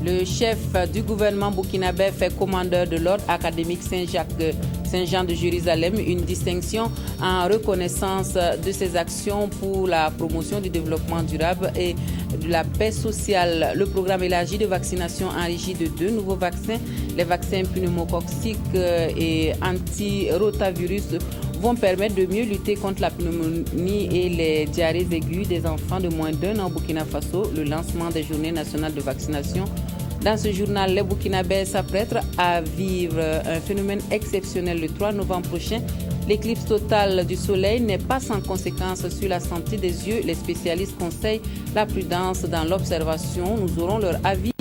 Le chef du gouvernement burkinabé fait commandeur de l'ordre académique Saint-Jean de Jérusalem une distinction en reconnaissance de ses actions pour la promotion du développement durable et de la paix sociale. Le programme élargi de vaccination enrichi de 2 nouveaux vaccins, les vaccins pneumococciques et anti-rotavirus, vont permettre de mieux lutter contre la pneumonie et les diarrhées aiguës des enfants de moins d'1 an au Burkina Faso. Le lancement des journées nationales de vaccination. Dans ce journal, les Burkinabés s'apprêtent à vivre un phénomène exceptionnel le 3 novembre prochain. L'éclipse totale du soleil n'est pas sans conséquence sur la santé des yeux. Les spécialistes conseillent la prudence dans l'observation. Nous aurons leur avis.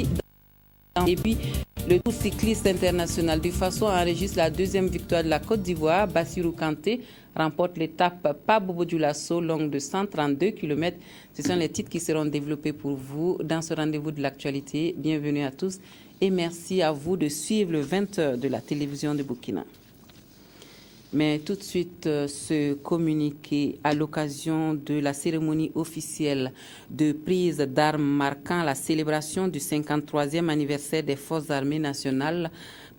Et puis, le Tour cycliste international du Faso enregistre la 2e victoire de la Côte d'Ivoire. Bassirou Kanté remporte l'étape Pas-Bobo-Dioulasso longue de 132 km. Ce sont les titres qui seront développés pour vous dans ce rendez-vous de l'actualité. Bienvenue à tous et merci à vous de suivre le 20h de la télévision de Burkina. Mais tout de suite, ce communiqué à l'occasion de la cérémonie officielle de prise d'armes marquant la célébration du 53e anniversaire des Forces armées nationales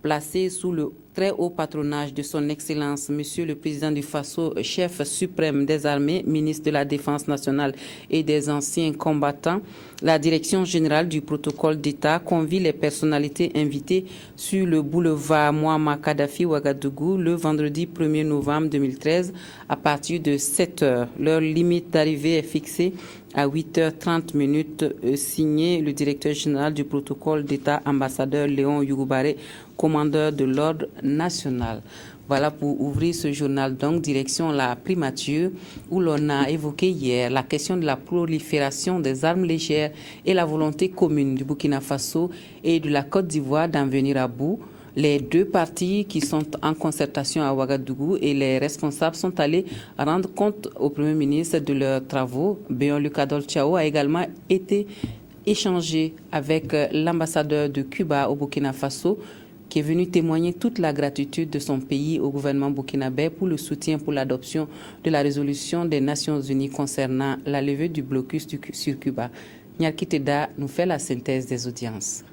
placé sous le très haut patronage de son Excellence, Monsieur le Président du Faso, chef suprême des armées, ministre de la Défense nationale et des anciens combattants. La Direction générale du protocole d'État convie les personnalités invitées sur le boulevard Muammar Kadhafi Ouagadougou le vendredi 1er novembre 2013 à partir de 7 h. Leur limite d'arrivée est fixée à 8h30, signé le directeur général du protocole d'État, ambassadeur Léon Yougoubaré, commandeur de l'ordre national. Voilà pour ouvrir ce journal, donc direction la primature où l'on a évoqué hier la question de la prolifération des armes légères et la volonté commune du Burkina Faso et de la Côte d'Ivoire d'en venir à bout. Les deux partis qui sont en concertation à Ouagadougou et les responsables sont allés rendre compte au Premier ministre de leurs travaux. Béon-Luc Adolphe a également été échangé avec l'ambassadeur de Cuba au Burkina Faso, qui est venu témoigner toute la gratitude de son pays au gouvernement burkinabé pour le soutien pour l'adoption de la résolution des Nations Unies concernant la levée du blocus sur Cuba. Nyarki Teda nous fait la synthèse des audiences.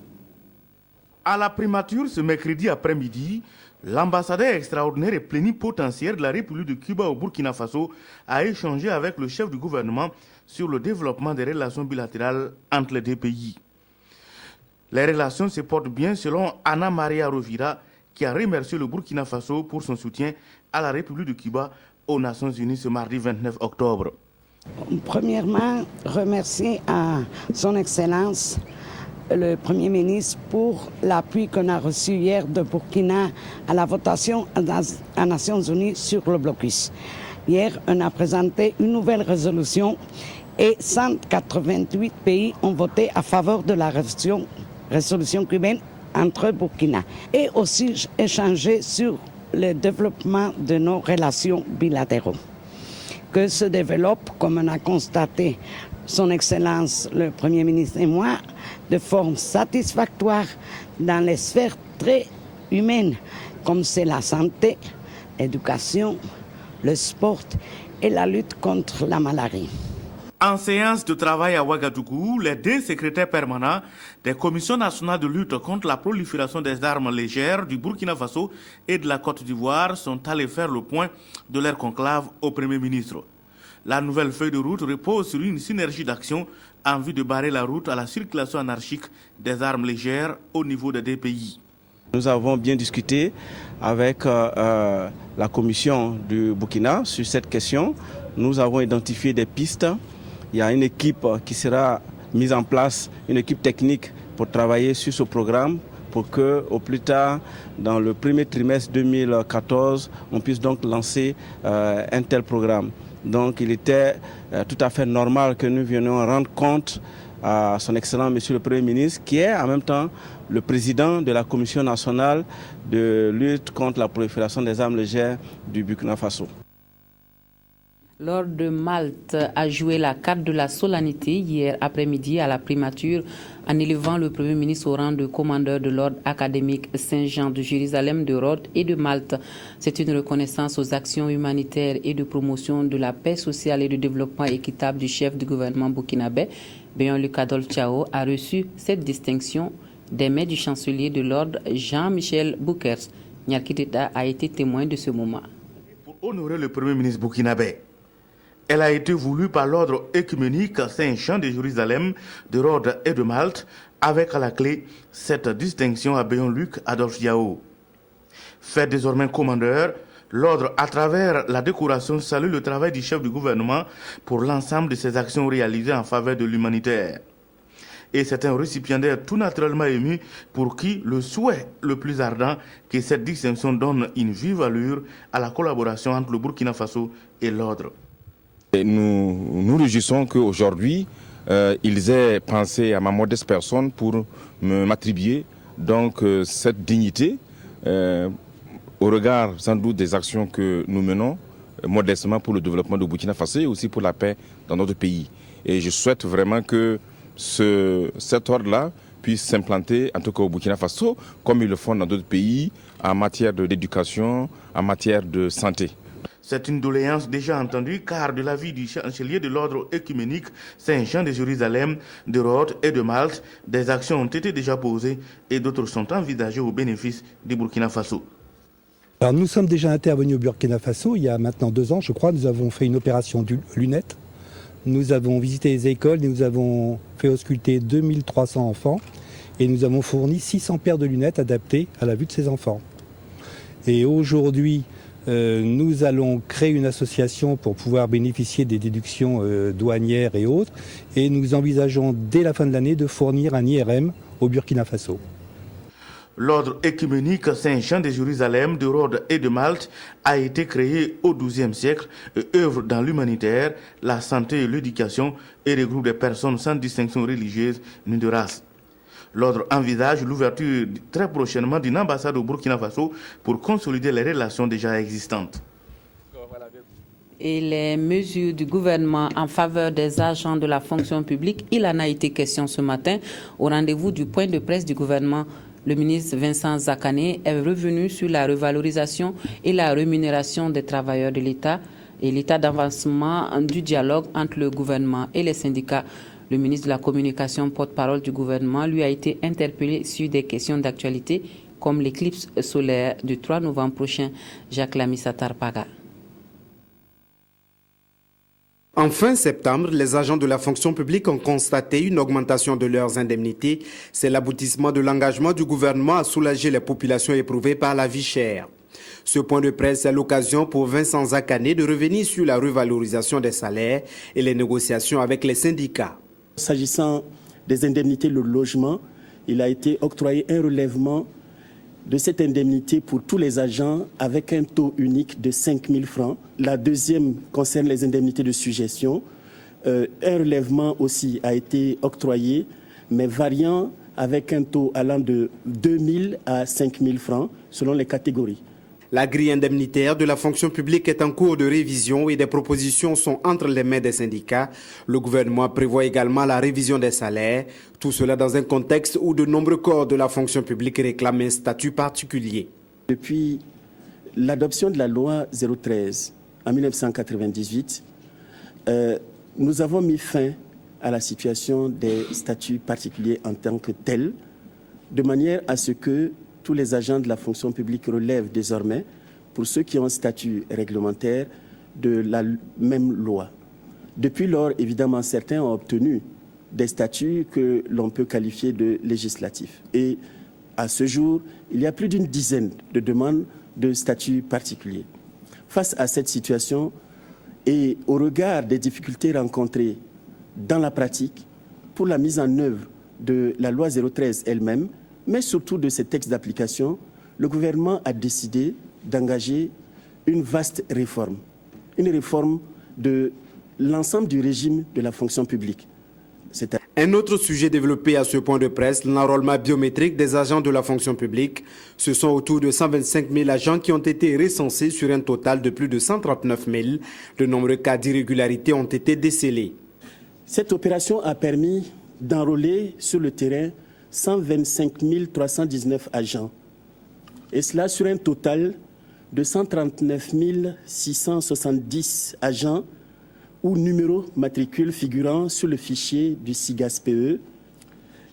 À la primature, ce mercredi après-midi, l'ambassadeur extraordinaire et plénipotentiaire de la République de Cuba au Burkina Faso a échangé avec le chef du gouvernement sur le développement des relations bilatérales entre les deux pays. Les relations se portent bien selon Ana Maria Rovira, qui a remercié le Burkina Faso pour son soutien à la République de Cuba aux Nations Unies ce mardi 29 octobre. Premièrement, remercier à son Excellence le Premier ministre pour l'appui qu'on a reçu hier de Burkina à la votation aux Nations Unies sur le blocus. Hier, on a présenté une nouvelle résolution et 188 pays ont voté à faveur de la résolution cubaine entre Burkina. Et aussi échangé sur le développement de nos relations bilatérales, que se développe, comme on a constaté, Son Excellence le Premier ministre et moi, de forme satisfactoire dans les sphères très humaines, comme c'est la santé, l'éducation, le sport et la lutte contre la malaria. En séance de travail à Ouagadougou, les deux secrétaires permanents des commissions nationales de lutte contre la prolifération des armes légères du Burkina Faso et de la Côte d'Ivoire sont allés faire le point de leur conclave au Premier ministre. La nouvelle feuille de route repose sur une synergie d'action en vue de barrer la route à la circulation anarchique des armes légères au niveau des deux pays. Nous avons bien discuté avec la commission du Burkina sur cette question. Nous avons identifié des pistes. Il y a une équipe qui sera mise en place, une équipe technique pour travailler sur ce programme pour que, au plus tard, dans le premier trimestre 2014, on puisse donc lancer un tel programme. Donc il était tout à fait normal que nous venions rendre compte à son Excellence Monsieur le Premier ministre, qui est en même temps le président de la Commission nationale de lutte contre la prolifération des armes légères du Burkina Faso. L'ordre de Malte a joué la carte de la solennité hier après-midi à la primature en élevant le Premier ministre au rang de commandeur de l'ordre académique Saint-Jean de Jérusalem, de Rhodes et de Malte. C'est une reconnaissance aux actions humanitaires et de promotion de la paix sociale et de développement équitable du chef du gouvernement burkinabé. Béon-Luc Adolphe a reçu cette distinction des mains du chancelier de l'ordre Jean-Michel Boukers. Nyarkiteta a été témoin de ce moment. Pour honorer le Premier ministre burkinabé, elle a été voulue par l'ordre œcuménique Saint-Jean de Jérusalem, de Rhodes et de Malte, avec à la clé cette distinction à Béon-Luc Adolphe Diao. Fait désormais commandeur, l'ordre, à travers la décoration, salue le travail du chef du gouvernement pour l'ensemble de ses actions réalisées en faveur de l'humanitaire. Et c'est un récipiendaire tout naturellement ému pour qui le souhait le plus ardent que cette distinction donne une vive allure à la collaboration entre le Burkina Faso et l'ordre. Nous nous réjouissons qu'aujourd'hui, ils aient pensé à ma modeste personne pour m'attribuer donc cette dignité au regard sans doute des actions que nous menons modestement pour le développement du Burkina Faso et aussi pour la paix dans notre pays. Et je souhaite vraiment que cet ordre-là puisse s'implanter, en tout cas au Burkina Faso, comme ils le font dans d'autres pays, en matière d'éducation, en matière de santé. C'est une doléance déjà entendue car de l'avis du chancelier de l'ordre œcuménique Saint-Jean de Jérusalem, de Rhodes et de Malte, des actions ont été déjà posées et d'autres sont envisagées au bénéfice du Burkina Faso. Alors nous sommes déjà intervenus au Burkina Faso il y a maintenant 2 ans, je crois. Nous avons fait une opération lunettes. Nous avons visité les écoles, nous avons fait ausculter 2300 enfants et nous avons fourni 600 paires de lunettes adaptées à la vue de ces enfants. Et aujourd'hui, nous allons créer une association pour pouvoir bénéficier des déductions douanières et autres. Et nous envisageons dès la fin de l'année de fournir un IRM au Burkina Faso. L'ordre œcuménique Saint-Jean de Jérusalem, de Rhodes et de Malte a été créé au XIIe siècle et œuvre dans l'humanitaire, la santé et l'éducation et regroupe des personnes sans distinction religieuse ni de race. L'ordre envisage l'ouverture très prochainement d'une ambassade au Burkina Faso pour consolider les relations déjà existantes. Et les mesures du gouvernement en faveur des agents de la fonction publique, il en a été question ce matin au rendez-vous du point de presse du gouvernement. Le ministre Vincent Zakané est revenu sur la revalorisation et la rémunération des travailleurs de l'État et l'état d'avancement du dialogue entre le gouvernement et les syndicats. Le ministre de la Communication, porte-parole du gouvernement, lui a été interpellé sur des questions d'actualité comme l'éclipse solaire du 3 novembre prochain. Jacques Lamissa Tarpaga. En fin septembre, les agents de la fonction publique ont constaté une augmentation de leurs indemnités. C'est l'aboutissement de l'engagement du gouvernement à soulager les populations éprouvées par la vie chère. Ce point de presse est l'occasion pour Vincent Zakané de revenir sur la revalorisation des salaires et les négociations avec les syndicats. S'agissant des indemnités de logement, il a été octroyé un relèvement de cette indemnité pour tous les agents avec un taux unique de 5 000 francs. La deuxième concerne les indemnités de suggestion. Un relèvement aussi a été octroyé, mais variant avec un taux allant de 2 000 à 5 000 francs selon les catégories. La grille indemnitaire de la fonction publique est en cours de révision et des propositions sont entre les mains des syndicats. Le gouvernement prévoit également la révision des salaires. Tout cela dans un contexte où de nombreux corps de la fonction publique réclament un statut particulier. Depuis l'adoption de la loi 013 en 1998, nous avons mis fin à la situation des statuts particuliers en tant que tels, de manière à ce que tous les agents de la fonction publique relèvent désormais, pour ceux qui ont un statut réglementaire, de la même loi. Depuis lors, évidemment, certains ont obtenu des statuts que l'on peut qualifier de législatifs. Et à ce jour, il y a plus d'une dizaine de demandes de statuts particuliers. Face à cette situation et au regard des difficultés rencontrées dans la pratique pour la mise en œuvre de la loi 013 elle-même, mais surtout de ces textes d'application, le gouvernement a décidé d'engager une vaste réforme. Une réforme de l'ensemble du régime de la fonction publique. Un autre sujet développé à ce point de presse, l'enrôlement biométrique des agents de la fonction publique. Ce sont autour de 125 000 agents qui ont été recensés sur un total de plus de 139 000. De nombreux cas d'irrégularité ont été décelés. Cette opération a permis d'enrôler sur le terrain 125 319 agents, et cela sur un total de 139 670 agents ou numéros matricules figurant sur le fichier du SIGAS-PE.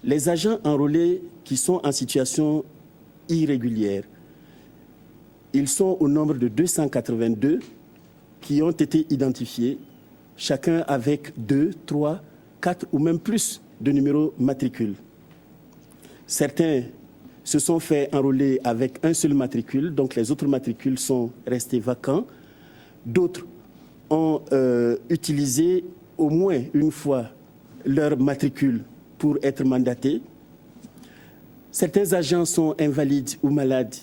Les agents enrôlés qui sont en situation irrégulière, ils sont au nombre de 282 qui ont été identifiés, chacun avec 2, 3, 4 ou même plus de numéros matricules. Certains se sont fait enrôler avec un seul matricule, donc les autres matricules sont restés vacants. D'autres ont utilisé au moins une fois leur matricule pour être mandatés. Certains agents sont invalides ou malades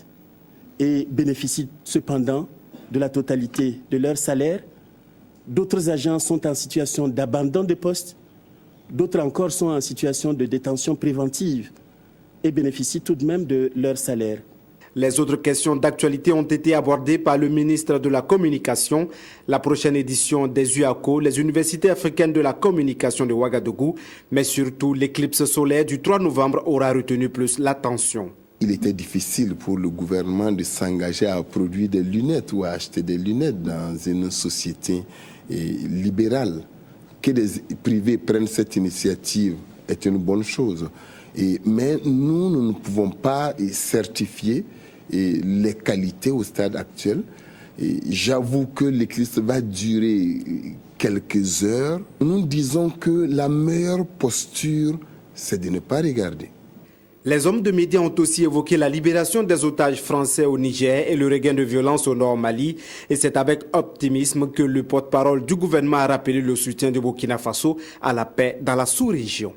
et bénéficient cependant de la totalité de leur salaire. D'autres agents sont en situation d'abandon de poste. D'autres encore sont en situation de détention préventive et bénéficient tout de même de leur salaire. Les autres questions d'actualité ont été abordées par le ministre de la Communication. La prochaine édition des UACO, les universités africaines de la communication de Ouagadougou, mais surtout l'éclipse solaire du 3 novembre aura retenu plus l'attention. Il était difficile pour le gouvernement de s'engager à produire des lunettes ou à acheter des lunettes dans une société libérale. Que des privés prennent cette initiative est une bonne chose. Mais nous ne pouvons pas certifier les qualités au stade actuel. J'avoue que l'éclipse va durer quelques heures. Nous disons que la meilleure posture, c'est de ne pas regarder. Les hommes de médias ont aussi évoqué la libération des otages français au Niger et le regain de violence au nord Mali. Et c'est avec optimisme que le porte-parole du gouvernement a rappelé le soutien du Burkina Faso à la paix dans la sous-région.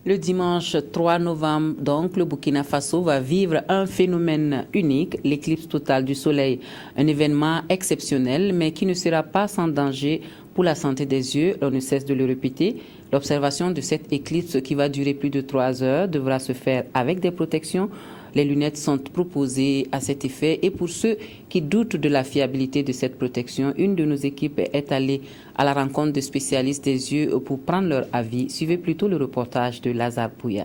Le dimanche 3 novembre, donc, le Burkina Faso va vivre un phénomène unique, l'éclipse totale du soleil. Un événement exceptionnel, mais qui ne sera pas sans danger pour la santé des yeux. On ne cesse de le répéter. L'observation de cette éclipse qui va durer plus de 3 heures devra se faire avec des protections. Les lunettes sont proposées à cet effet et pour ceux qui doutent de la fiabilité de cette protection, une de nos équipes est allée à la rencontre de spécialistes des yeux pour prendre leur avis. Suivez plutôt le reportage de Lazare Pouya.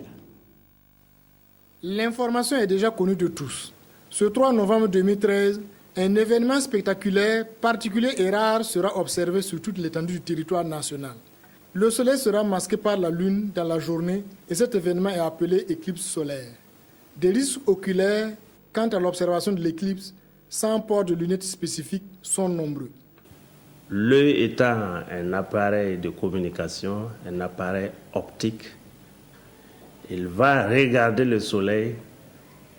L'information est déjà connue de tous. Ce 3 novembre 2013, un événement spectaculaire, particulier et rare sera observé sur toute l'étendue du territoire national. Le soleil sera masqué par la lune dans la journée et cet événement est appelé éclipse solaire. Des risques oculaires quant à l'observation de l'éclipse sans port de lunettes spécifiques sont nombreux. L'œil étant un appareil de communication, un appareil optique, il va regarder le soleil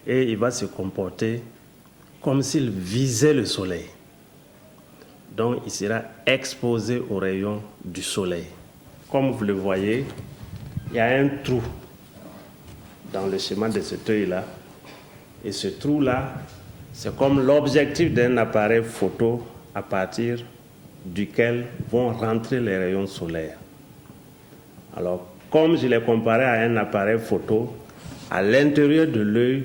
et il va se comporter comme s'il visait le soleil. Donc il sera exposé aux rayons du soleil. Comme vous le voyez, il y a un trou dans le schéma de cet œil-là. Et ce trou-là, c'est comme l'objectif d'un appareil photo à partir duquel vont rentrer les rayons solaires. Alors, comme je l'ai comparé à un appareil photo, à l'intérieur de l'œil,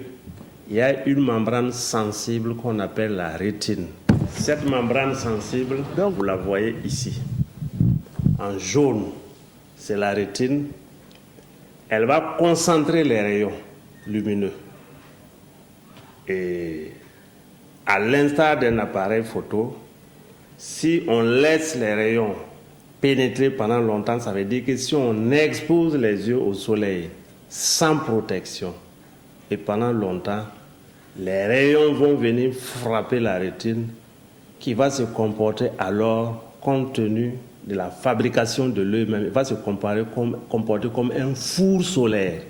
il y a une membrane sensible qu'on appelle la rétine. Cette membrane sensible, vous la voyez ici, en jaune, c'est la rétine. Elle va concentrer les rayons lumineux. Et à l'instar d'un appareil photo, si on laisse les rayons pénétrer pendant longtemps, ça veut dire que si on expose les yeux au soleil sans protection, et pendant longtemps, les rayons vont venir frapper la rétine qui va se comporter alors, compte tenu de la fabrication de l'œil même, il va se comporter comme un four solaire.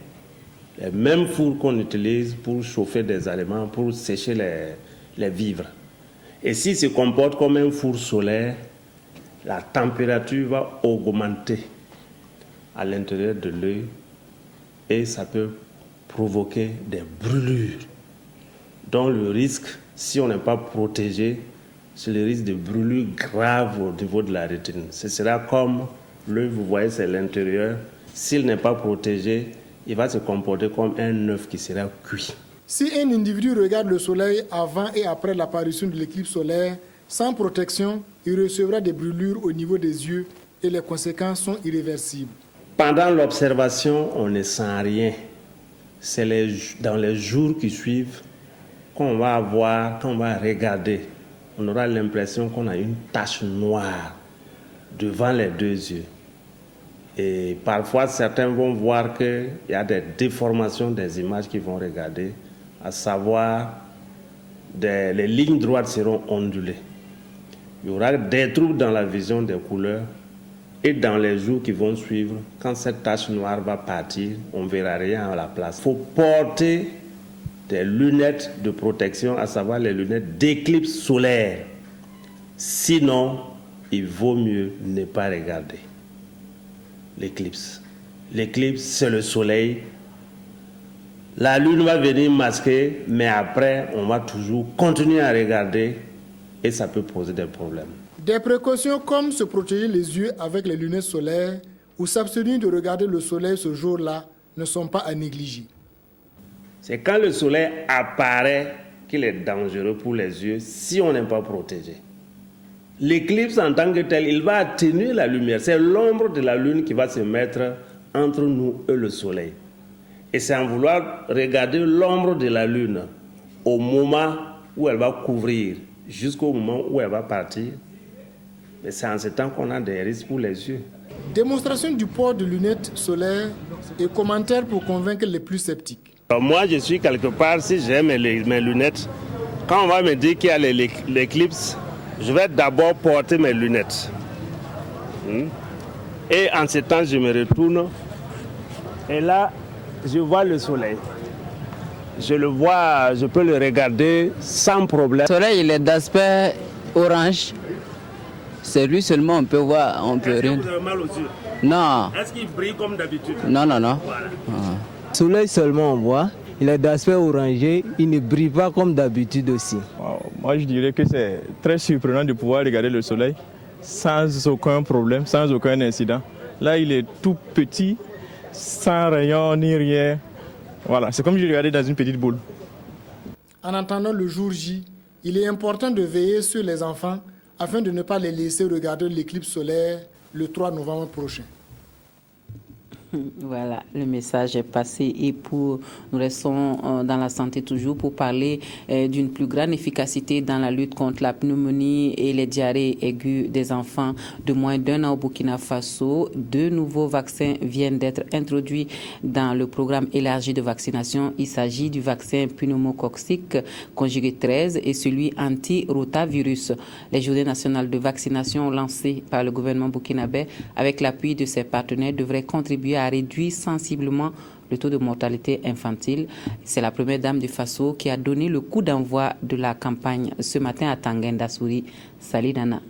Les mêmes fours qu'on utilise pour chauffer des aliments, pour sécher les vivres. Et s'il se comporte comme un four solaire, la température va augmenter à l'intérieur de l'œil et ça peut provoquer des brûlures. Donc le risque, si on n'est pas protégé, c'est le risque de brûlure grave au niveau de la rétine. Ce sera comme l'œil, vous voyez, c'est l'intérieur. S'il n'est pas protégé, il va se comporter comme un œuf qui sera cuit. Si un individu regarde le soleil avant et après l'apparition de l'éclipse solaire, sans protection, il recevra des brûlures au niveau des yeux et les conséquences sont irréversibles. Pendant l'observation, on ne sent rien. C'est dans les jours qui suivent qu'on va voir, qu'on va regarder. On aura l'impression qu'on a une tache noire devant les deux yeux. Et parfois, certains vont voir qu'il y a des déformations des images qu'ils vont regarder, à savoir les lignes droites seront ondulées. Il y aura des troubles dans la vision des couleurs et dans les jours qui vont suivre, quand cette tache noire va partir, on ne verra rien à la place. Il faut porter des lunettes de protection, à savoir les lunettes d'éclipse solaire. Sinon, il vaut mieux ne pas regarder l'éclipse. L'éclipse, c'est le soleil. La lune va venir masquer, mais après, on va toujours continuer à regarder et ça peut poser des problèmes. Des précautions comme se protéger les yeux avec les lunettes solaires ou s'abstenir de regarder le soleil ce jour-là ne sont pas à négliger. C'est quand le soleil apparaît qu'il est dangereux pour les yeux si on n'est pas protégé. L'éclipse en tant que tel, il va atténuer la lumière. C'est l'ombre de la lune qui va se mettre entre nous et le soleil. Et c'est en vouloir regarder l'ombre de la lune au moment où elle va couvrir, jusqu'au moment où elle va partir. Et c'est en ce temps qu'on a des risques pour les yeux. Démonstration du port de lunettes solaires et commentaires pour convaincre les plus sceptiques. Alors moi, je suis quelque part, si j'ai mes lunettes, quand on va me dire qu'il y a l'éclipse, je vais d'abord porter mes lunettes. Et en ce temps, je me retourne. Et là, je vois le soleil. Je le vois, je peux le regarder sans problème. Le soleil, il est d'aspect orange. C'est lui seulement on peut voir, on peut rien. Est-ce que vous avez mal aux yeux? Non. Est-ce qu'il brille comme d'habitude? Non. Voilà. Le soleil seulement on voit, il est d'aspect orangé, il ne brille pas comme d'habitude aussi. Moi je dirais que c'est très surprenant de pouvoir regarder le soleil sans aucun problème, sans aucun incident. Là il est tout petit, sans rayon ni rien. Voilà, c'est comme si je regardais dans une petite boule. En attendant le jour J, il est important de veiller sur les enfants afin de ne pas les laisser regarder l'éclipse solaire le 3 novembre prochain. Voilà, le message est passé et nous restons dans la santé toujours pour parler d'une plus grande efficacité dans la lutte contre la pneumonie et les diarrhées aiguës des enfants de moins d'1 an au Burkina Faso. 2 nouveaux vaccins viennent d'être introduits dans le programme élargi de vaccination. Il s'agit du vaccin pneumococcique conjugué 13 et celui anti-rotavirus. Les journées nationales de vaccination lancées par le gouvernement burkinabé avec l'appui de ses partenaires devraient contribuer à réduire sensiblement le taux de mortalité infantile. C'est la première dame du Faso qui a donné le coup d'envoi de la campagne ce matin à Tanguenda Souri. Salidana.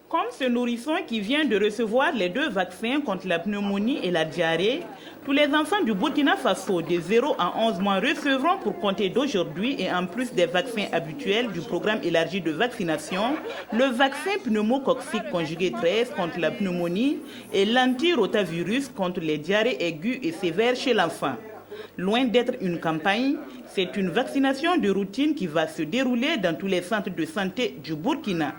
Comme ce nourrisson qui vient de recevoir les 2 vaccins contre la pneumonie et la diarrhée, tous les enfants du Burkina Faso de 0 à 11 mois recevront pour compter d'aujourd'hui et en plus des vaccins habituels du programme élargi de vaccination, le vaccin pneumococcique conjugué 13 contre la pneumonie et l'anti-rotavirus contre les diarrhées aiguës et sévères chez l'enfant. Loin d'être une campagne, c'est une vaccination de routine qui va se dérouler dans tous les centres de santé du Burkina.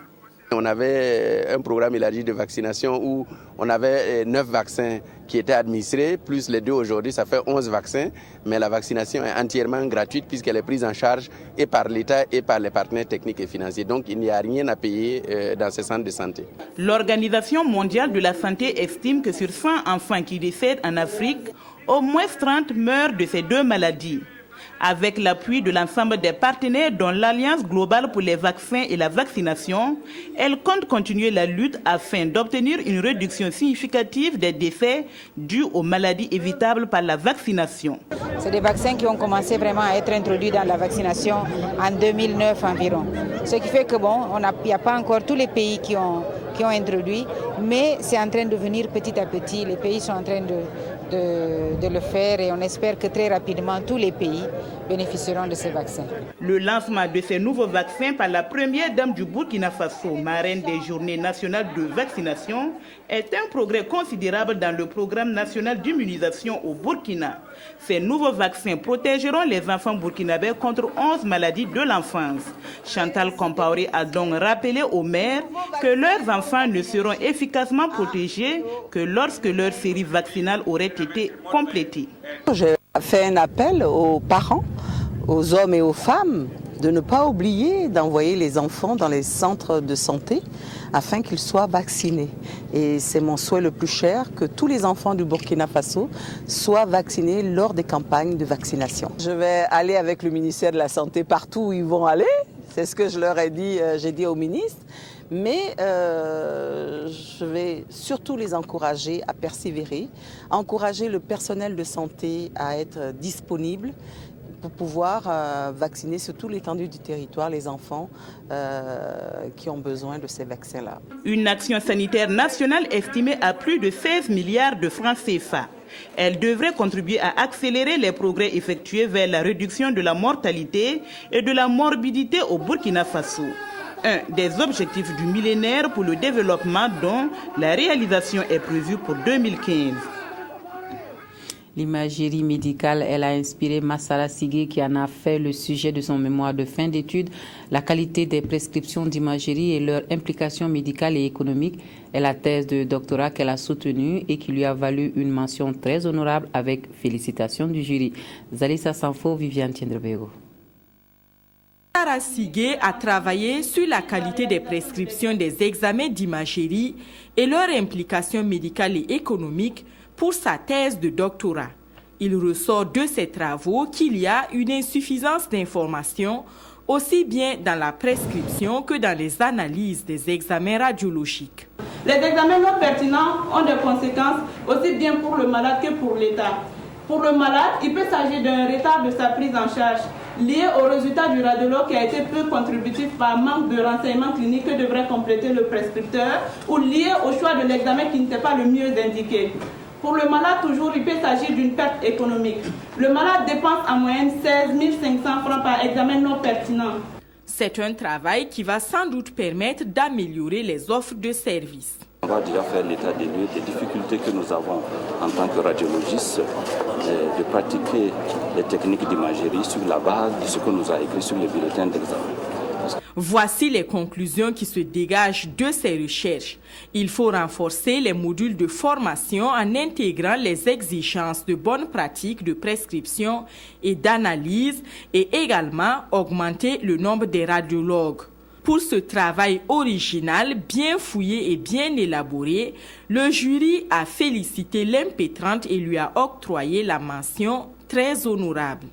On avait un programme élargi de vaccination où on avait 9 vaccins qui étaient administrés, plus les 2 aujourd'hui, ça fait 11 vaccins. Mais la vaccination est entièrement gratuite puisqu'elle est prise en charge et par l'État et par les partenaires techniques et financiers. Donc il n'y a rien à payer dans ces centres de santé. L'Organisation mondiale de la santé estime que sur 100 enfants qui décèdent en Afrique, au moins 30 meurent de ces 2 maladies. Avec l'appui de l'ensemble des partenaires dont l'Alliance globale pour les vaccins et la vaccination, elle compte continuer la lutte afin d'obtenir une réduction significative des décès dus aux maladies évitables par la vaccination. C'est des vaccins qui ont commencé vraiment à être introduits dans la vaccination en 2009 environ. Ce qui fait que il n'y a pas encore tous les pays qui ont introduit, mais c'est en train de venir petit à petit. Les pays sont en train de le faire et on espère que très rapidement tous les pays bénéficieront de ces vaccins. Le lancement de ces nouveaux vaccins par la première dame du Burkina Faso, marraine des journées nationales de vaccination, est un progrès considérable dans le programme national d'immunisation au Burkina. Ces nouveaux vaccins protégeront les enfants burkinabés contre 11 maladies de l'enfance. Chantal Compaoré a donc rappelé aux mères que leurs enfants ne seront efficacement protégés que lorsque leur série vaccinale aurait été complétée. J'ai fait un appel aux parents, aux hommes et aux femmes de ne pas oublier d'envoyer les enfants dans les centres de santé afin qu'ils soient vaccinés. Et c'est mon souhait le plus cher que tous les enfants du Burkina Faso soient vaccinés lors des campagnes de vaccination. Je vais aller avec le ministère de la Santé partout où ils vont aller. C'est ce que je leur ai dit, j'ai dit au ministre. Mais je vais surtout les encourager à persévérer, encourager le personnel de santé à être disponible pour pouvoir vacciner sur toute l'étendue du territoire les enfants qui ont besoin de ces vaccins-là. Une action sanitaire nationale estimée à plus de 16 milliards de francs CFA. Elle devrait contribuer à accélérer les progrès effectués vers la réduction de la mortalité et de la morbidité au Burkina Faso. Un des objectifs du millénaire pour le développement dont la réalisation est prévue pour 2015. L'imagerie médicale, elle a inspiré Massara Sigué qui en a fait le sujet de son mémoire de fin d'études. La qualité des prescriptions d'imagerie et leur implication médicale et économique est la thèse de doctorat qu'elle a soutenue et qui lui a valu une mention très honorable avec félicitations du jury. Zalissa Sanfo, Viviane Tiendrebego. Massara Sigué a travaillé sur la qualité des prescriptions des examens d'imagerie et leur implication médicale et économique pour sa thèse de doctorat. Il ressort de ses travaux qu'il y a une insuffisance d'informations aussi bien dans la prescription que dans les analyses des examens radiologiques. Les examens non pertinents ont des conséquences aussi bien pour le malade que pour l'État. Pour le malade, il peut s'agir d'un retard de sa prise en charge lié au résultat du radiologue qui a été peu contributif par manque de renseignements cliniques que devrait compléter le prescripteur ou lié au choix de l'examen qui n'était pas le mieux indiqué. Pour le malade, toujours, il peut s'agir d'une perte économique. Le malade dépense en moyenne 16 500 francs par examen non pertinent. C'est un travail qui va sans doute permettre d'améliorer les offres de services. On va déjà faire l'état des lieux des difficultés que nous avons en tant que radiologistes de pratiquer les techniques d'imagerie sur la base de ce que nous a écrit sur les bulletins d'examen. Voici les conclusions qui se dégagent de ces recherches. Il faut renforcer les modules de formation en intégrant les exigences de bonnes pratiques de prescription et d'analyse et également augmenter le nombre des radiologues. Pour ce travail original, bien fouillé et bien élaboré, le jury a félicité l'impétrante et lui a octroyé la mention très honorable.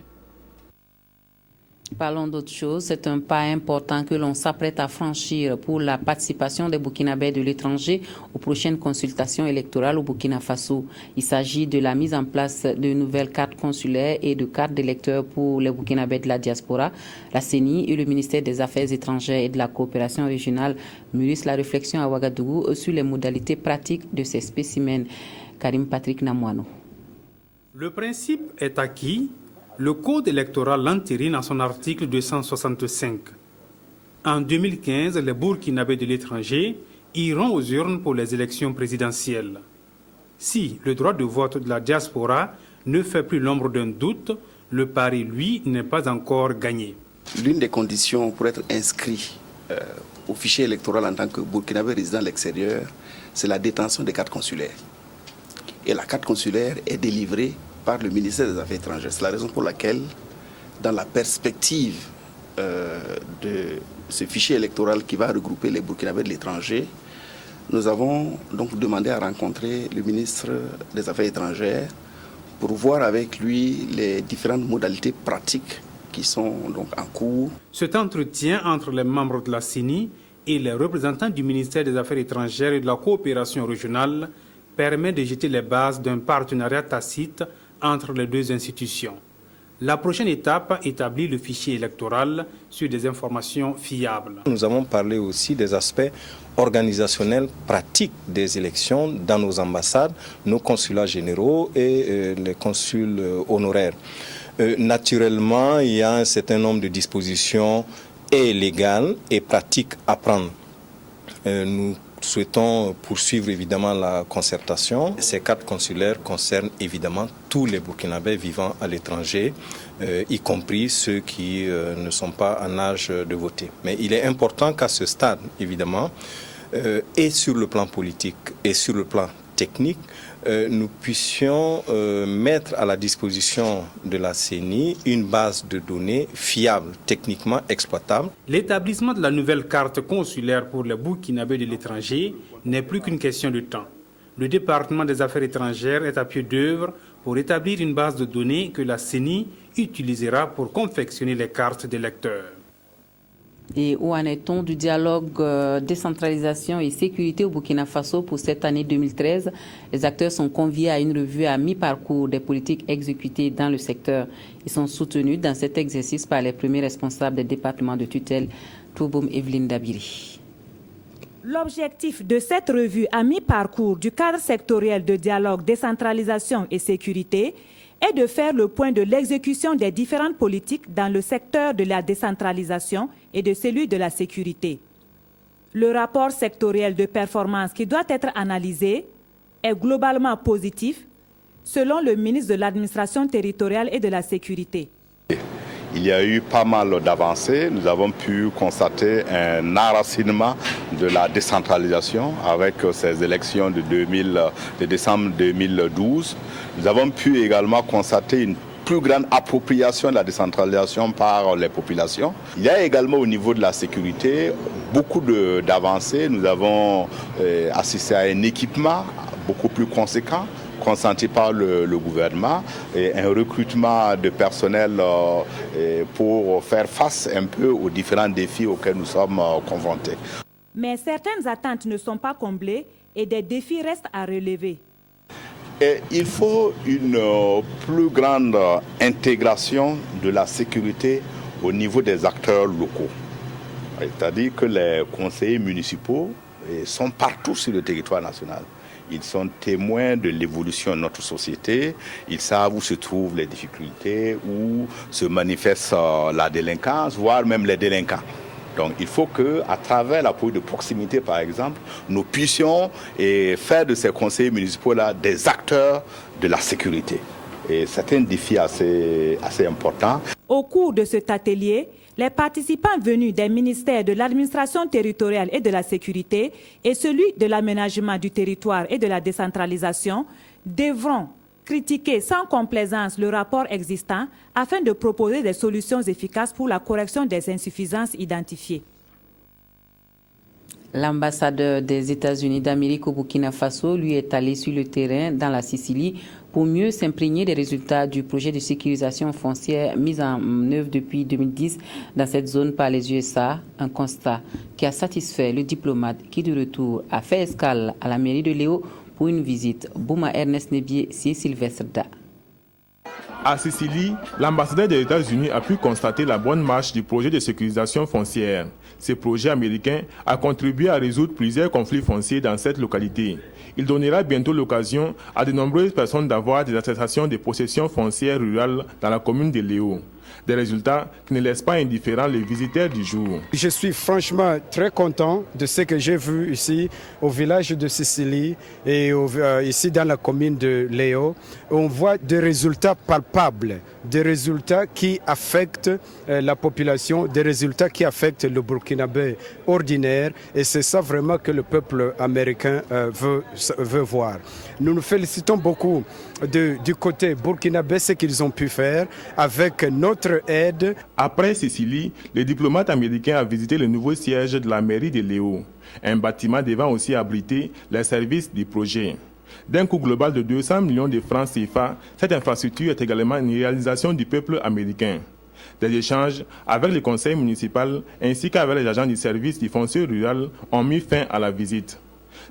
Parlons d'autre chose. C'est un pas important que l'on s'apprête à franchir pour la participation des Burkinabés de l'étranger aux prochaines consultations électorales au Burkina Faso. Il s'agit de la mise en place de nouvelles cartes consulaires et de cartes d'électeurs pour les Burkinabés de la diaspora. La CENI et le ministère des Affaires étrangères et de la coopération régionale mûrissent la réflexion à Ouagadougou sur les modalités pratiques de ces spécimens. Karim Patrick Namouano. Le principe est acquis. Le Code électoral l'entérine à son article 265. En 2015, les Burkinabés de l'étranger iront aux urnes pour les élections présidentielles. Si le droit de vote de la diaspora ne fait plus l'ombre d'un doute, le pari, lui, n'est pas encore gagné. L'une des conditions pour être inscrit au fichier électoral en tant que Burkinabé résident à l'extérieur, c'est la détention des cartes consulaires. Et la carte consulaire est délivrée par le ministère des Affaires étrangères. C'est la raison pour laquelle, dans la perspective de ce fichier électoral qui va regrouper les Burkinabés de l'étranger, nous avons donc demandé à rencontrer le ministre des Affaires étrangères pour voir avec lui les différentes modalités pratiques qui sont donc en cours. Cet entretien entre les membres de la CENI et les représentants du ministère des Affaires étrangères et de la coopération régionale permet de jeter les bases d'un partenariat tacite entre les deux institutions. La prochaine étape établit le fichier électoral sur des informations fiables. Nous avons parlé aussi des aspects organisationnels pratiques des élections dans nos ambassades, nos consulats généraux et les consuls honoraires. Naturellement, il y a un certain nombre de dispositions et légales et pratiques à prendre. Nous souhaitons poursuivre évidemment la concertation. Ces cartes consulaires concernent évidemment tous les Burkinabés vivant à l'étranger, y compris ceux qui ne sont pas en âge de voter. Mais il est important qu'à ce stade, évidemment, et sur le plan politique et sur le plan technique, nous puissions mettre à la disposition de la CENI une base de données fiable, techniquement exploitable. L'établissement de la nouvelle carte consulaire pour les Burkinabés de l'étranger n'est plus qu'une question de temps. Le département des affaires étrangères est à pied d'œuvre pour établir une base de données que la CENI utilisera pour confectionner les cartes des lecteurs. Et où en est-on du dialogue décentralisation et sécurité au Burkina Faso pour cette année 2013? Les acteurs sont conviés à une revue à mi-parcours des politiques exécutées dans le secteur. Ils sont soutenus dans cet exercice par les premiers responsables des départements de tutelle. Touboum Evelyne Dabiri. L'objectif de cette revue à mi-parcours du cadre sectoriel de dialogue, décentralisation et sécurité est de faire le point de l'exécution des différentes politiques dans le secteur de la décentralisation et de celui de la sécurité. Le rapport sectoriel de performance qui doit être analysé est globalement positif, selon le ministre de l'Administration territoriale et de la sécurité. Il y a eu pas mal d'avancées. Nous avons pu constater un enracinement de la décentralisation avec ces élections de décembre 2012. Nous avons pu également constater une plus grande appropriation de la décentralisation par les populations. Il y a également au niveau de la sécurité beaucoup d'avancées. Nous avons assisté à un équipement beaucoup plus conséquent consenti par le gouvernement et un recrutement de personnel pour faire face un peu aux différents défis auxquels nous sommes confrontés. Mais certaines attentes ne sont pas comblées et des défis restent à relever. Et il faut une plus grande intégration de la sécurité au niveau des acteurs locaux. C'est-à-dire que les conseillers municipaux sont partout sur le territoire national. Ils sont témoins de l'évolution de notre société. Ils savent où se trouvent les difficultés, où se manifeste la délinquance, voire même les délinquants. Donc il faut qu'à travers la politique de proximité, par exemple, nous puissions faire de ces conseillers municipaux-là des acteurs de la sécurité. Et c'est un défi assez important. Au cours de cet atelier, les participants venus des ministères de l'administration territoriale et de la sécurité et celui de l'aménagement du territoire et de la décentralisation devront critiquer sans complaisance le rapport existant afin de proposer des solutions efficaces pour la correction des insuffisances identifiées. L'ambassadeur des États-Unis d'Amérique au Burkina Faso, lui, est allé sur le terrain dans la Sicile pour mieux s'imprégner des résultats du projet de sécurisation foncière mis en œuvre depuis 2010 dans cette zone par les USA. Un constat qui a satisfait le diplomate qui, de retour, a fait escale à la mairie de Léo pour une visite. Bouma Ernest Nebier, c'est Sylvestre Da. À Sicile, l'ambassadeur des États-Unis a pu constater la bonne marche du projet de sécurisation foncière. Ce projet américain a contribué à résoudre plusieurs conflits fonciers dans cette localité. Il donnera bientôt l'occasion à de nombreuses personnes d'avoir des attestations de possession foncière rurale dans la commune de Léo. Des résultats qui ne laissent pas indifférents les visiteurs du jour. Je suis franchement très content de ce que j'ai vu ici au village de Sicile et ici dans la commune de Léo. On voit des résultats palpables, des résultats qui affectent la population, des résultats qui affectent le Burkinabé ordinaire. Et c'est ça vraiment que le peuple américain veut voir. Nous nous félicitons beaucoup du côté burkinabé ce qu'ils ont pu faire avec notre aide. Après Sicile, le diplomate américain a visité le nouveau siège de la mairie de Léo, un bâtiment devant aussi abriter les services du projet. D'un coût global de 200 millions de francs CFA, cette infrastructure est également une réalisation du peuple américain. Des échanges avec le conseil municipal ainsi qu'avec les agents du service du foncier rural ont mis fin à la visite.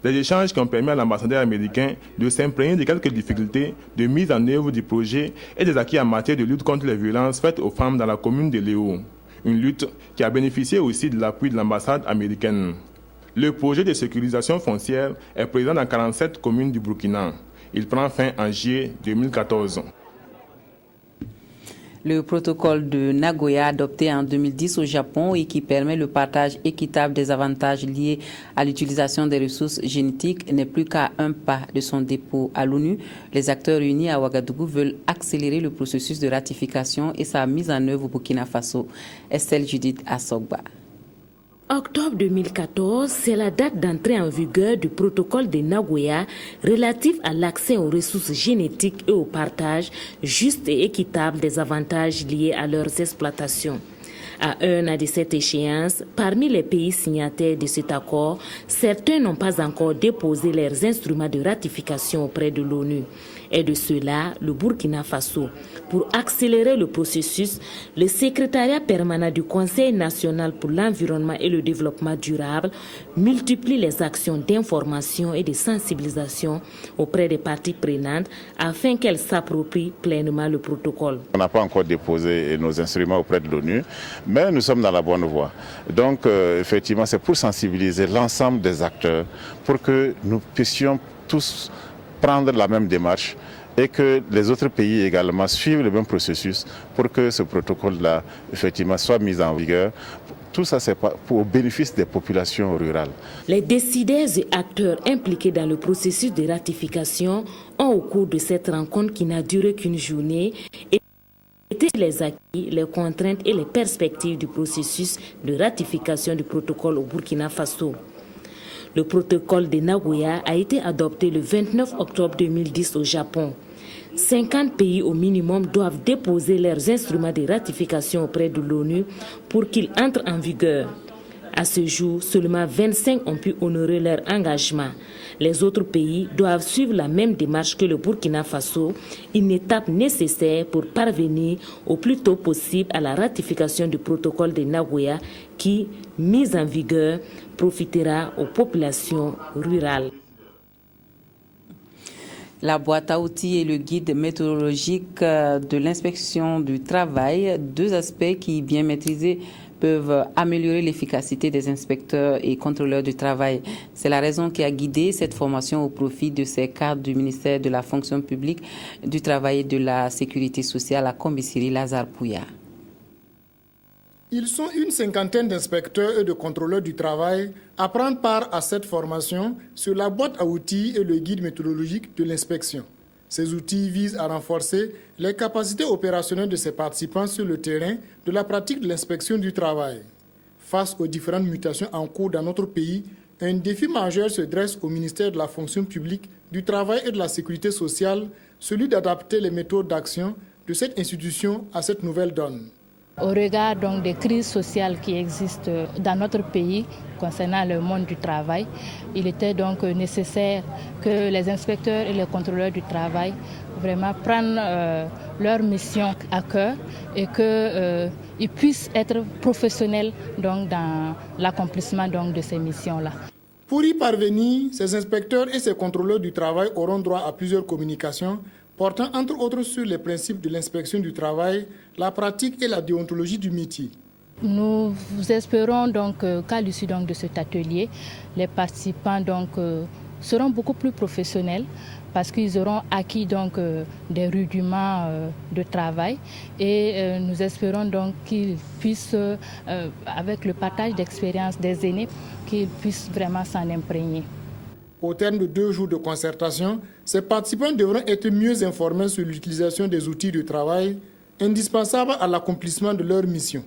Des échanges qui ont permis à l'ambassadeur américain de s'imprégner de quelques difficultés de mise en œuvre du projet et des acquis en matière de lutte contre les violences faites aux femmes dans la commune de Léo. Une lutte qui a bénéficié aussi de l'appui de l'ambassade américaine. Le projet de sécurisation foncière est présent dans 47 communes du Burkina. Il prend fin en juillet 2014. Le protocole de Nagoya adopté en 2010 au Japon et qui permet le partage équitable des avantages liés à l'utilisation des ressources génétiques n'est plus qu'à un pas de son dépôt à l'ONU. Les acteurs réunis à Ouagadougou veulent accélérer le processus de ratification et sa mise en œuvre au Burkina Faso. Estelle Judith Assogba. Octobre 2014, c'est la date d'entrée en vigueur du protocole de Nagoya relatif à l'accès aux ressources génétiques et au partage juste et équitable des avantages liés à leurs exploitations. À un an de cette échéance, parmi les pays signataires de cet accord, certains n'ont pas encore déposé leurs instruments de ratification auprès de l'ONU. Et de cela, le Burkina Faso. Pour accélérer le processus, le secrétariat permanent du Conseil national pour l'environnement et le développement durable multiplie les actions d'information et de sensibilisation auprès des parties prenantes afin qu'elles s'approprient pleinement le protocole. On n'a pas encore déposé nos instruments auprès de l'ONU, mais nous sommes dans la bonne voie. Donc, effectivement, c'est pour sensibiliser l'ensemble des acteurs pour que nous puissions tous prendre la même démarche et que les autres pays également suivent le même processus pour que ce protocole-là, effectivement, soit mis en vigueur. Tout ça, c'est pour au bénéfice des populations rurales. Les décideurs et acteurs impliqués dans le processus de ratification ont, au cours de cette rencontre qui n'a duré qu'une journée, été les acquis, les contraintes et les perspectives du processus de ratification du protocole au Burkina Faso. Le protocole de Nagoya a été adopté le 29 octobre 2010 au Japon. 50 pays au minimum doivent déposer leurs instruments de ratification auprès de l'ONU pour qu'ils entrent en vigueur. À ce jour, seulement 25 ont pu honorer leur engagement. Les autres pays doivent suivre la même démarche que le Burkina Faso, une étape nécessaire pour parvenir au plus tôt possible à la ratification du protocole de Nagoya qui, mis en vigueur, profitera aux populations rurales. La boîte à outils et le guide météorologique de l'inspection du travail, deux aspects qui, bien maîtrisés, peuvent améliorer l'efficacité des inspecteurs et contrôleurs du travail. C'est la raison qui a guidé cette formation au profit de ces cadres du ministère de la fonction publique, du travail et de la sécurité sociale à Combisiri Lazare Pouya. Ils sont une cinquantaine d'inspecteurs et de contrôleurs du travail à prendre part à cette formation sur la boîte à outils et le guide méthodologique de l'inspection. Ces outils visent à renforcer les capacités opérationnelles de ces participants sur le terrain de la pratique de l'inspection du travail. Face aux différentes mutations en cours dans notre pays, un défi majeur se dresse au ministère de la fonction publique, du travail et de la sécurité sociale, celui d'adapter les méthodes d'action de cette institution à cette nouvelle donne. Au regard donc des crises sociales qui existent dans notre pays concernant le monde du travail, il était donc nécessaire que les inspecteurs et les contrôleurs du travail vraiment prennent leur mission à cœur et qu'ils puissent être professionnels donc dans l'accomplissement donc de ces missions-là. Pour y parvenir, ces inspecteurs et ces contrôleurs du travail auront droit à plusieurs communications portant entre autres sur les principes de l'inspection du travail, la pratique et la déontologie du métier. Nous espérons donc qu'à l'issue de cet atelier, les participants donc seront beaucoup plus professionnels parce qu'ils auront acquis donc des rudiments de travail et nous espérons donc qu'ils puissent, avec le partage d'expérience des aînés, qu'ils puissent vraiment s'en imprégner. Au terme de 2 jours de concertation, ces participants devront être mieux informés sur l'utilisation des outils de travail indispensables à l'accomplissement de leur mission.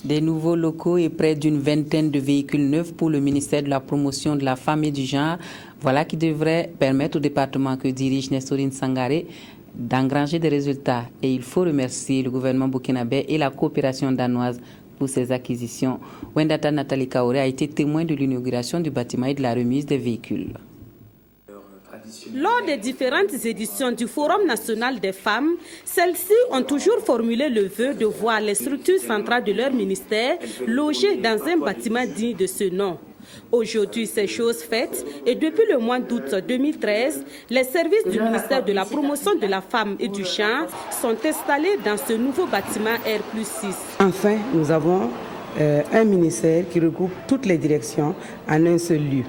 Des nouveaux locaux et près d'une vingtaine de véhicules neufs pour le ministère de la promotion de la femme et du genre, voilà qui devrait permettre au département que dirige Nestorine Sangaré d'engranger des résultats. Et il faut remercier le gouvernement burkinabé et la coopération danoise pour ces acquisitions. Wendata Nathalie Kaoré a été témoin de l'inauguration du bâtiment et de la remise des véhicules. Lors des différentes éditions du Forum national des femmes, celles-ci ont toujours formulé le vœu de voir les structures centrales de leur ministère logées dans un bâtiment digne de ce nom. Aujourd'hui, c'est chose faite et depuis le mois d'août 2013, les services du ministère de la promotion de la femme et du genre sont installés dans ce nouveau bâtiment R+6. Enfin, nous avons un ministère qui regroupe toutes les directions en un seul lieu.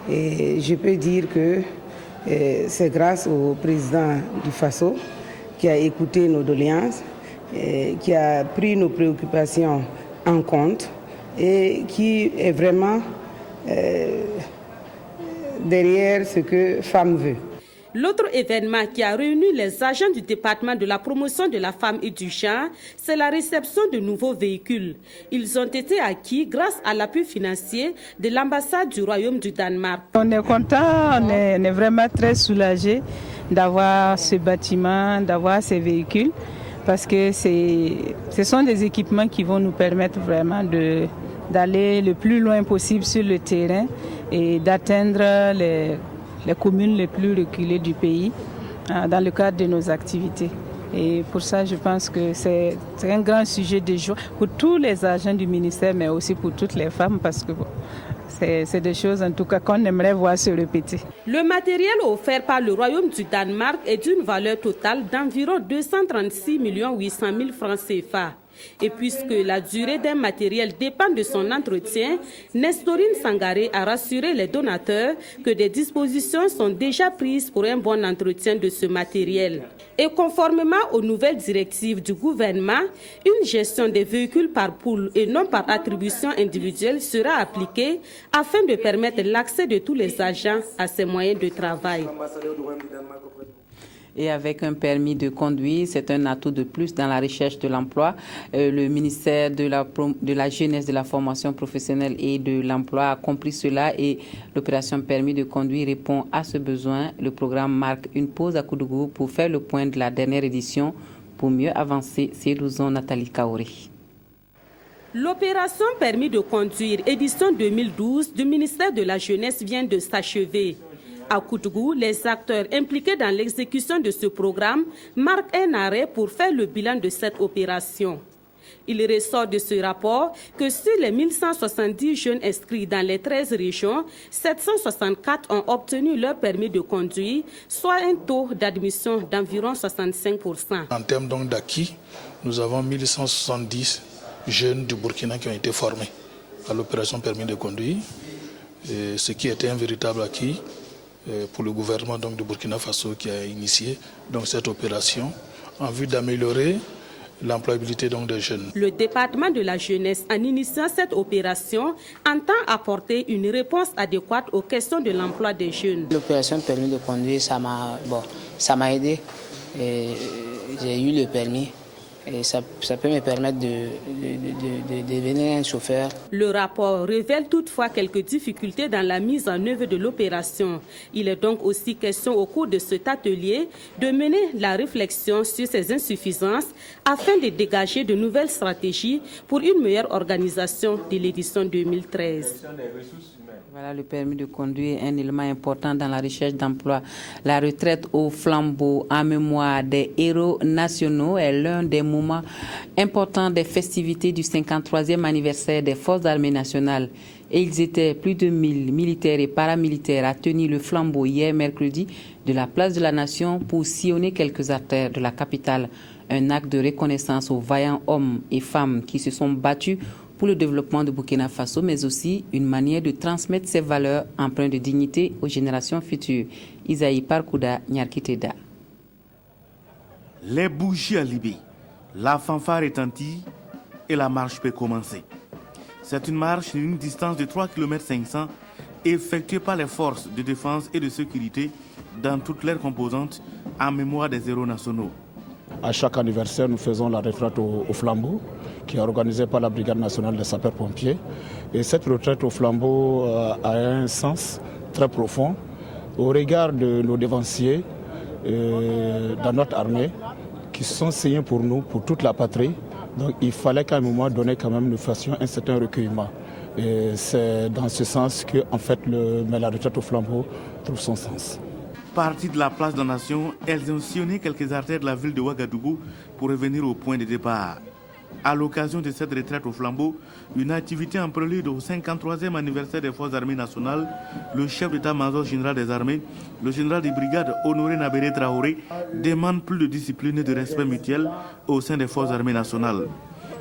Et je peux dire que c'est grâce au président du FASO qui a écouté nos doléances, qui a pris nos préoccupations en compte et qui est vraiment derrière ce que Femme veut. L'autre événement qui a réuni les agents du département de la promotion de la femme et du genre, c'est la réception de nouveaux véhicules. Ils ont été acquis grâce à l'appui financier de l'ambassade du Royaume du Danemark. On est content, on est vraiment très soulagés d'avoir ce bâtiment, d'avoir ces véhicules, parce que ce sont des équipements qui vont nous permettre vraiment d'aller le plus loin possible sur le terrain et d'atteindre les communes les plus reculées du pays dans le cadre de nos activités. Et pour ça, je pense que c'est un grand sujet de joie pour tous les agents du ministère, mais aussi pour toutes les femmes, parce que c'est des choses en tout cas qu'on aimerait voir se répéter. Le matériel offert par le Royaume du Danemark est d'une valeur totale d'environ 236 800 000 francs CFA. Et puisque la durée d'un matériel dépend de son entretien, Nestorine Sangaré a rassuré les donateurs que des dispositions sont déjà prises pour un bon entretien de ce matériel. Et conformément aux nouvelles directives du gouvernement, une gestion des véhicules par pool et non par attribution individuelle sera appliquée afin de permettre l'accès de tous les agents à ces moyens de travail. Et avec un permis de conduire, c'est un atout de plus dans la recherche de l'emploi. Le ministère de la Jeunesse, de la Formation professionnelle et de l'Emploi a compris cela et l'opération permis de conduire répond à ce besoin. Le programme marque une pause à Koudougou pour faire le point de la dernière édition. Pour mieux avancer, c'est l'ouzon Nathalie Kaori. L'opération permis de conduire édition 2012 du ministère de la Jeunesse vient de s'achever. À Koudougou, les acteurs impliqués dans l'exécution de ce programme marquent un arrêt pour faire le bilan de cette opération. Il ressort de ce rapport que sur les 1170 jeunes inscrits dans les 13 régions, 764 ont obtenu leur permis de conduire, soit un taux d'admission d'environ 65%. En termes donc d'acquis, nous avons 1170 jeunes du Burkina qui ont été formés à l'opération permis de conduire, et ce qui était un véritable acquis pour le gouvernement donc, de Burkina Faso qui a initié donc, cette opération en vue d'améliorer l'employabilité donc, des jeunes. Le département de la jeunesse, en initiant cette opération, entend apporter une réponse adéquate aux questions de l'emploi des jeunes. L'opération permis de conduire, ça m'a aidé. J'ai eu le permis. Et ça peut me permettre de devenir un chauffeur. Le rapport révèle toutefois quelques difficultés dans la mise en œuvre de l'opération. Il est donc aussi question au cours de cet atelier de mener la réflexion sur ces insuffisances afin de dégager de nouvelles stratégies pour une meilleure organisation de l'édition 2013. Voilà, le permis de conduire est un élément important dans la recherche d'emploi. La retraite au flambeau en mémoire des héros nationaux est l'un des moments importants des festivités du 53e anniversaire des Forces armées nationales. Et ils étaient plus de 1000 militaires et paramilitaires à tenir le flambeau hier mercredi de la place de la Nation pour sillonner quelques artères de la capitale. Un acte de reconnaissance aux vaillants hommes et femmes qui se sont battus pour le développement de Burkina Faso, mais aussi une manière de transmettre ces valeurs empreintes de dignité aux générations futures. Isaïe Parkouda, Nyarkiteda. Les bougies allumées, la fanfare retentit et la marche peut commencer. C'est une marche d'une distance de 3,5 km effectuée par les forces de défense et de sécurité dans toutes leurs composantes en mémoire des héros nationaux. À chaque anniversaire, nous faisons la retraite au flambeau, qui est organisée par la Brigade nationale des sapeurs-pompiers. Et cette retraite au flambeau a un sens très profond au regard de nos dévanciers dans notre armée, qui sont signés pour nous, pour toute la patrie. Donc il fallait qu'à un moment donné, quand même, nous fassions un certain recueillement. Et c'est dans ce sens que en fait, la retraite au flambeau trouve son sens. Parties de la place de la Nation, elles ont sillonné quelques artères de la ville de Ouagadougou pour revenir au point de départ. À l'occasion de cette retraite au flambeau, une activité en prélude au 53e anniversaire des Forces armées nationales, le chef d'état-major général des armées, le général de brigade Honoré Nabéré Traoré, demande plus de discipline et de respect mutuel au sein des Forces armées nationales.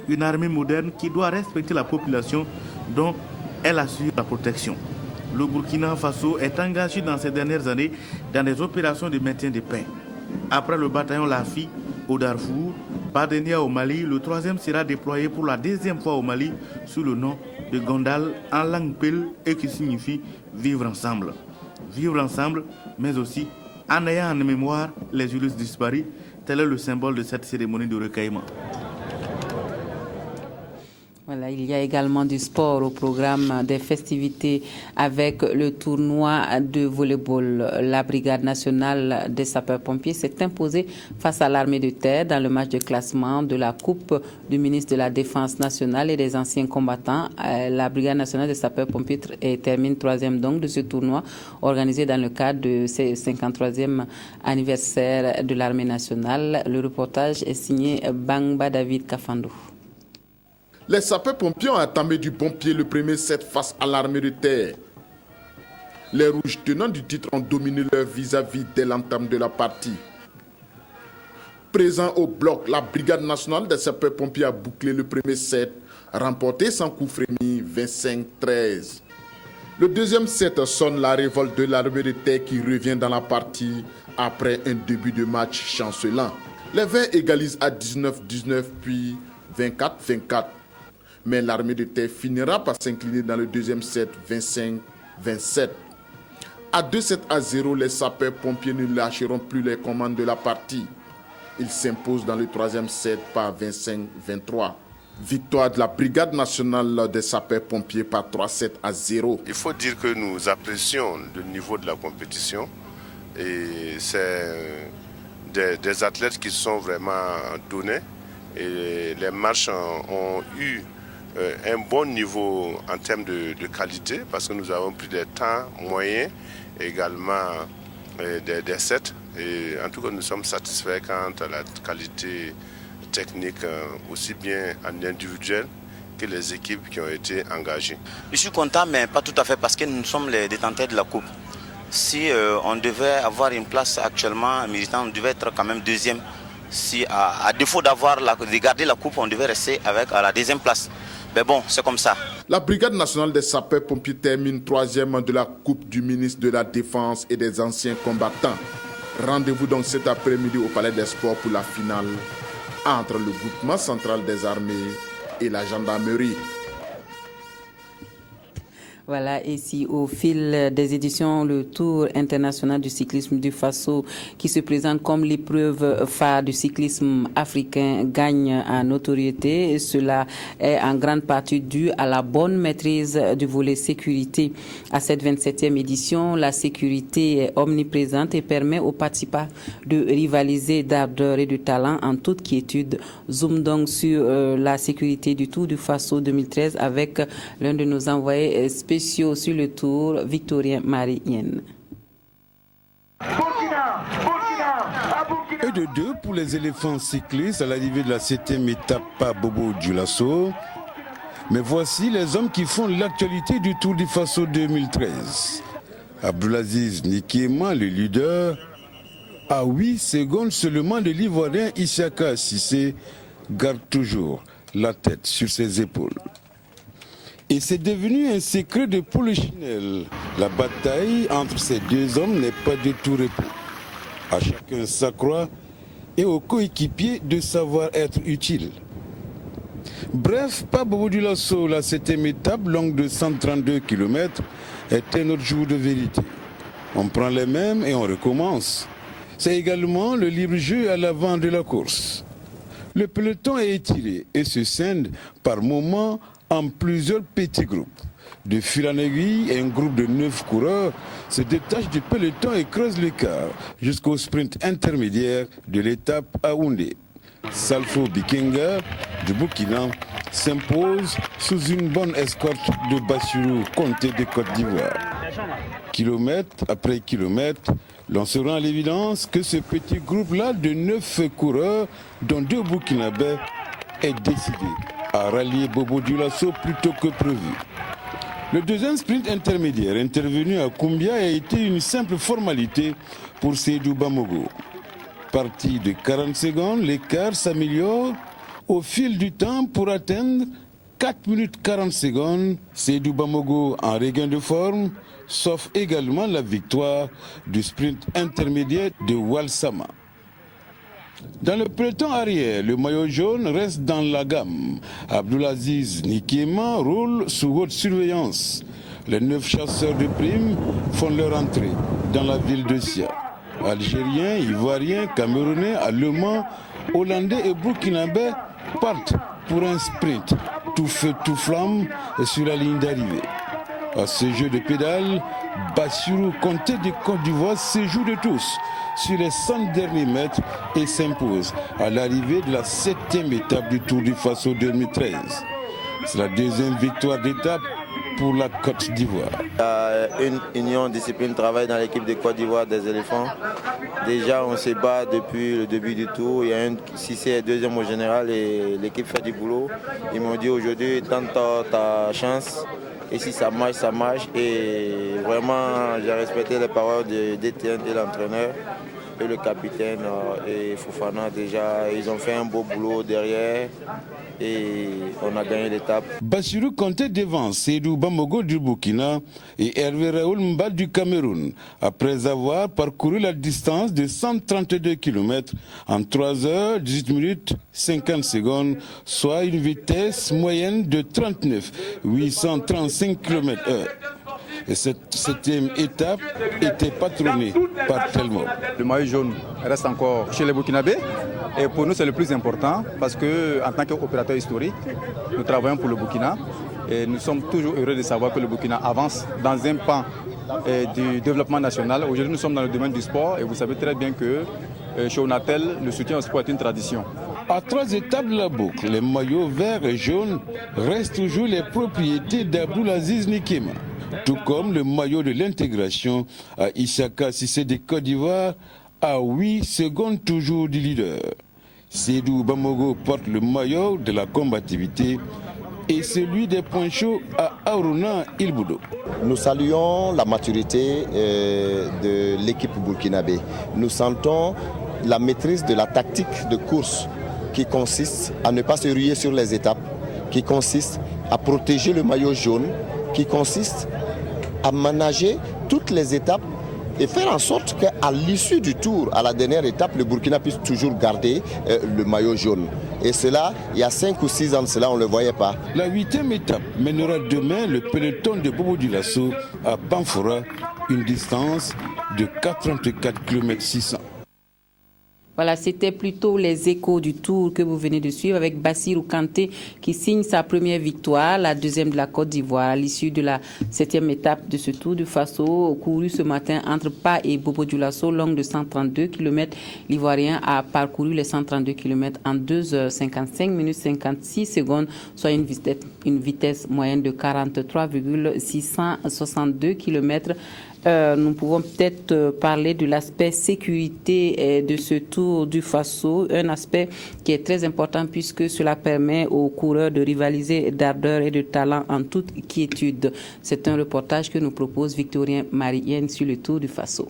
Une armée moderne qui doit respecter la population dont elle assure la protection. Le Burkina Faso est engagé dans ces dernières années dans des opérations de maintien de paix. Après le bataillon Lafi au Darfour, Badenia au Mali, le 3e sera déployé pour la 2e fois au Mali sous le nom de Gondal en langue peul et qui signifie vivre ensemble. Vivre ensemble, mais aussi en ayant en mémoire les Julius disparus. Tel est le symbole de cette cérémonie de recueillement. Voilà, il y a également du sport au programme des festivités avec le tournoi de volleyball. La brigade nationale des sapeurs-pompiers s'est imposée face à l'armée de terre dans le match de classement de la Coupe du ministre de la Défense nationale et des anciens combattants. La brigade nationale des sapeurs-pompiers termine 3e donc de ce tournoi organisé dans le cadre de ce 53e anniversaire de l'armée nationale. Le reportage est signé Bangba David Kafandou. Les sapeurs-pompiers ont entamé du bon pied le premier set face à l'armée de terre. Les rouges tenants du titre ont dominé leur vis-à-vis dès l'entame de la partie. Présent au bloc, la brigade nationale des sapeurs-pompiers a bouclé le premier set, remporté sans coup frémi 25-13. Le deuxième set sonne la révolte de l'armée de terre qui revient dans la partie après un début de match chancelant. Les Verts égalisent à 19-19 puis 24-24. Mais l'armée de terre finira par s'incliner dans le deuxième set 25-27. À 2-7-0, les sapeurs-pompiers ne lâcheront plus les commandes de la partie. Ils s'imposent dans le troisième set par 25-23. Victoire de la brigade nationale des sapeurs-pompiers par 3-7-0. Il faut dire que nous apprécions le niveau de la compétition et c'est des athlètes qui sont vraiment donnés et les matchs ont eu un bon niveau en termes de qualité parce que nous avons pris des temps moyens également des sets et en tout cas nous sommes satisfaits quant à la qualité technique aussi bien en individuel que les équipes qui ont été engagées. Je suis content mais pas tout à fait parce que nous sommes les détenteurs de la coupe. Si on devait avoir une place actuellement militante, on devait être quand même deuxième. Si à défaut de garder la coupe, on devait rester à la deuxième place. Mais bon, c'est comme ça. La brigade nationale des sapeurs-pompiers termine 3e de la Coupe du ministre de la Défense et des anciens combattants. Rendez-vous donc cet après-midi au Palais des Sports pour la finale entre le groupement central des armées et la gendarmerie. Voilà, ici au fil des éditions, le Tour international du cyclisme du Faso qui se présente comme l'épreuve phare du cyclisme africain gagne en notoriété. Cela est en grande partie dû à la bonne maîtrise du volet sécurité. À cette 27e édition, la sécurité est omniprésente et permet aux participants de rivaliser d'ardeur et de talent en toute quiétude. Zoom donc sur la sécurité du Tour du Faso 2013 avec l'un de nos envoyés spéciaux sur le Tour, Victorien Marie-Yen. Et de 2 pour les éléphants cyclistes à l'arrivée de la 7e étape par Bobo Dioulasso. Mais voici les hommes qui font l'actualité du Tour du Faso 2013. Abdulaziz Nikiema, le leader, à 8 secondes seulement de l'Ivoirien Issaka Sissé, garde toujours la tête sur ses épaules. Et c'est devenu un secret de Polichinelle. La bataille entre ces deux hommes n'est pas du tout repos. À chacun sa croix et aux coéquipiers de savoir être utile. Bref, pas Bobo Dioulasso, la 7e étape, longue de 132 km, est un autre jour de vérité. On prend les mêmes et on recommence. C'est également le libre jeu à l'avant de la course. Le peloton est étiré et se scinde par moments en plusieurs petits groupes. De fil en aiguille, un groupe de 9 coureurs se détache du peloton et creuse l'écart jusqu'au sprint intermédiaire de l'étape à Oundé. Salfo Bikenga du Burkina s'impose sous une bonne escorte de Bassirou Conté de Côte d'Ivoire. Kilomètre après kilomètre, l'on se rend à l'évidence que ce petit groupe-là de 9 coureurs, dont 2 Burkinabés, est décidé à rallier Bobo Dioulasso plus tôt que prévu. Le deuxième sprint intermédiaire intervenu à Koumbia a été une simple formalité pour Seydou Bamogo. Parti de 40 secondes, l'écart s'améliore au fil du temps pour atteindre 4 minutes 40 secondes. Seydou Bamogo en regain de forme, sauf également la victoire du sprint intermédiaire de Walsama. Dans le peloton arrière, le maillot jaune reste dans la gamme. Abdulaziz Nikiema roule sous haute surveillance. Les 9 chasseurs de primes font leur entrée dans la ville de Sia. Algériens, Ivoiriens, Camerounais, Allemands, Hollandais et Burkinabés partent pour un sprint tout feu, tout flamme sur la ligne d'arrivée. À ce jeu de pédales, Bassirou Kanté de Côte d'Ivoire séjoue de tous sur les 100 derniers mètres et s'impose à l'arrivée de la 7e étape du Tour du Faso 2013. C'est la deuxième victoire d'étape pour la Côte d'Ivoire. Une union discipline travail dans l'équipe de Côte d'Ivoire des éléphants. Déjà on se bat depuis le début du tour. Il y a si c'est deuxième au général et l'équipe fait du boulot. Ils m'ont dit aujourd'hui tente ta chance. Et si ça marche, ça marche. Et vraiment, j'ai respecté les paroles d'Étienne et l'entraîneur et le capitaine et Fofana. Déjà, ils ont fait un beau boulot derrière et on a gagné l'étape. Bassirou Kanté devant Seydou Bambogo du Burkina et Hervé Raoul Mba du Cameroun, après avoir parcouru la distance de 132 km en 3 heures, 18 minutes, 50 secondes, soit une vitesse moyenne de 39,835 km/h. Et cette 7e étape était patronnée par Telmo. Le maillot jaune reste encore chez les Burkinabés. Et pour nous, c'est le plus important parce qu'en tant qu'opérateur historique, nous travaillons pour le Burkina. Et nous sommes toujours heureux de savoir que le Burkina avance dans un pan du développement national. Aujourd'hui, nous sommes dans le domaine du sport et vous savez très bien que chez Onatel, le soutien au sport est une tradition. À 3 étapes de la boucle, les maillots verts et jaunes restent toujours les propriétés d'Abdoulaziz Nikema. Tout comme le maillot de l'intégration à Issaka Cissé de Côte d'Ivoire à 8 secondes toujours du leader. Seydou Bambogo porte le maillot de la combativité et celui des points chauds à Aruna Ilboudo. Nous saluons la maturité de l'équipe burkinabé. Nous sentons la maîtrise de la tactique de course qui consiste à ne pas se ruer sur les étapes, qui consiste à protéger le maillot jaune, qui consiste à manager toutes les étapes et faire en sorte qu'à l'issue du tour, à la dernière étape, le Burkina puisse toujours garder le maillot jaune. Et cela, il y a 5 ou 6 ans de cela, on ne le voyait pas. La 8e étape mènera demain le peloton de Bobo Dioulasso à Banfora, une distance de 44 km 600. Voilà, c'était plutôt les échos du tour que vous venez de suivre avec Bassirou Kanté qui signe sa première victoire, la deuxième de la Côte d'Ivoire à l'issue de la 7e étape de ce Tour du Faso couru ce matin entre Pa et Bobo Dioulasso, longue de 132 km. L'Ivoirien a parcouru les 132 km en 2 heures 55 minutes 56 secondes, soit une vitesse moyenne de 43,662 km. Nous pouvons peut-être parler de l'aspect sécurité de ce Tour du Faso, un aspect qui est très important puisque cela permet aux coureurs de rivaliser d'ardeur et de talent en toute quiétude. C'est un reportage que nous propose Victorien Marienne sur le Tour du Faso.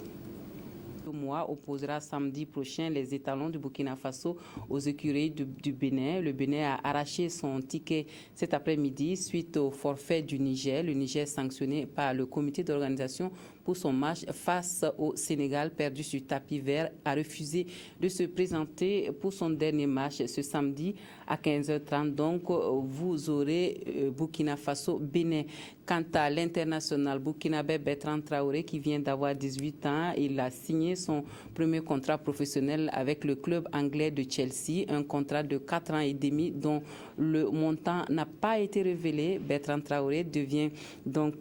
Opposera samedi prochain les étalons du Burkina Faso aux écuries du Bénin. Le Bénin a arraché son ticket cet après-midi suite au forfait du Niger. Le Niger sanctionné par le comité d'organisation pour son match face au Sénégal perdu sur tapis vert a refusé de se présenter pour son dernier match ce samedi à 15h30. Donc vous aurez Burkina Faso Bénin. Quant à l'international burkinabé Bertrand Traoré qui vient d'avoir 18 ans, il a signé son premier contrat professionnel avec le club anglais de Chelsea, un contrat de 4 ans et demi dont le montant n'a pas été révélé. Bertrand Traoré devient donc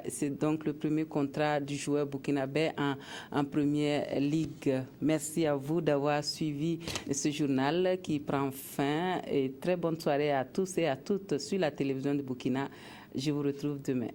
c'est donc le premier contrat du joueur burkinabé en première ligue. Merci à vous d'avoir suivi ce journal qui prend fin et très bonne soirée à tous et à toutes sur la télévision de Burkina. Je vous retrouve demain.